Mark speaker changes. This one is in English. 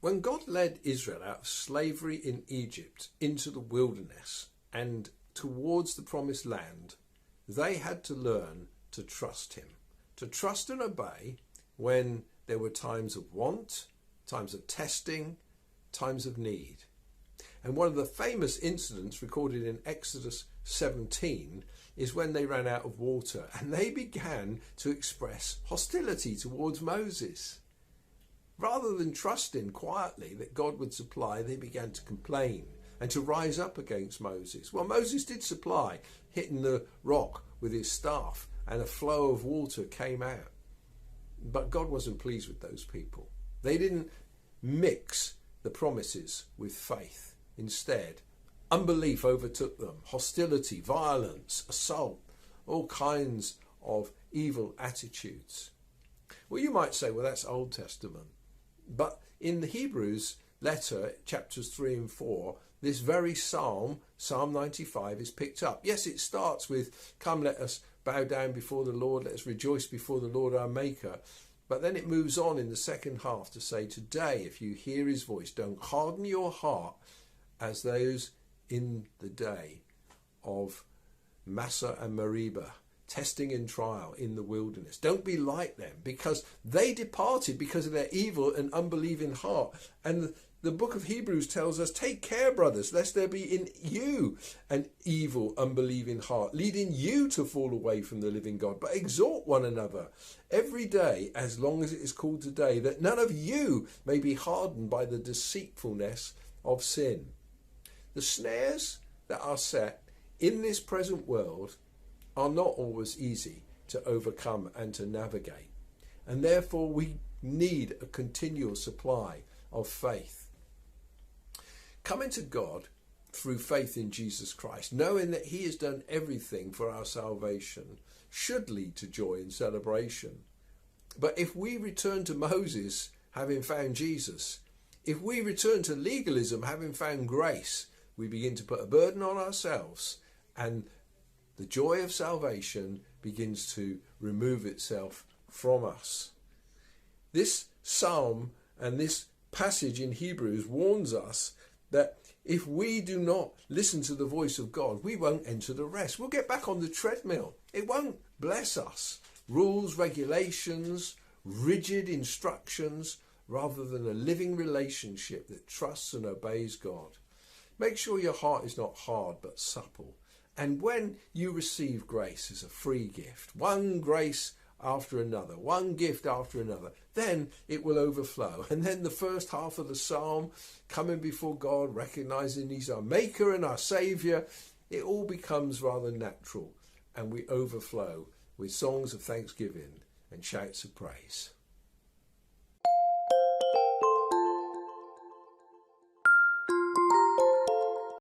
Speaker 1: When God led Israel out of slavery in Egypt into the wilderness and towards the promised land, they had to learn to trust him, to trust and obey when there were times of want, times of testing, times of need. And one of the famous incidents recorded in Exodus 17 is when they ran out of water and they began to express hostility towards Moses. Rather than trusting quietly that God would supply, they began to complain and to rise up against Moses. Well, Moses did supply, hitting the rock with his staff, and a flow of water came out. But God wasn't pleased with those people. They didn't mix the promises with faith. Instead, unbelief overtook them, hostility, violence, assault, all kinds of evil attitudes. Well, you might say, well, that's Old Testament. But in the Hebrews letter, chapters 3 and 4, this very psalm, Psalm 95, is picked up. Yes, it starts with, come, let us bow down before the Lord, let us rejoice before the Lord our Maker. But then it moves on in the second half to say, today, if you hear his voice, don't harden your heart as those in the day of Massa and Meribah, testing and trial in the wilderness. Don't be like them, because they departed because of their evil and unbelieving heart. And the book of Hebrews tells us, take care, brothers, lest there be in you an evil, unbelieving heart, leading you to fall away from the living God. But exhort one another every day, as long as it is called today, that none of you may be hardened by the deceitfulness of sin. The snares that are set in this present world are not always easy to overcome and to navigate. And therefore we need a continual supply of faith. Coming to God through faith in Jesus Christ, knowing that he has done everything for our salvation, should lead to joy and celebration. But if we return to Moses, having found Jesus, if we return to legalism, having found grace, we begin to put a burden on ourselves, and the joy of salvation begins to remove itself from us. This psalm and this passage in Hebrews warns us that if we do not listen to the voice of God, we won't enter the rest. We'll get back on the treadmill. It won't bless us. Rules, regulations, rigid instructions, rather than a living relationship that trusts and obeys God. Make sure your heart is not hard but supple. And when you receive grace as a free gift, one grace after another, one gift after another, then it will overflow. And then the first half of the psalm, coming before God, recognizing he's our maker and our saviour, it all becomes rather natural, and we overflow with songs of thanksgiving and shouts of praise.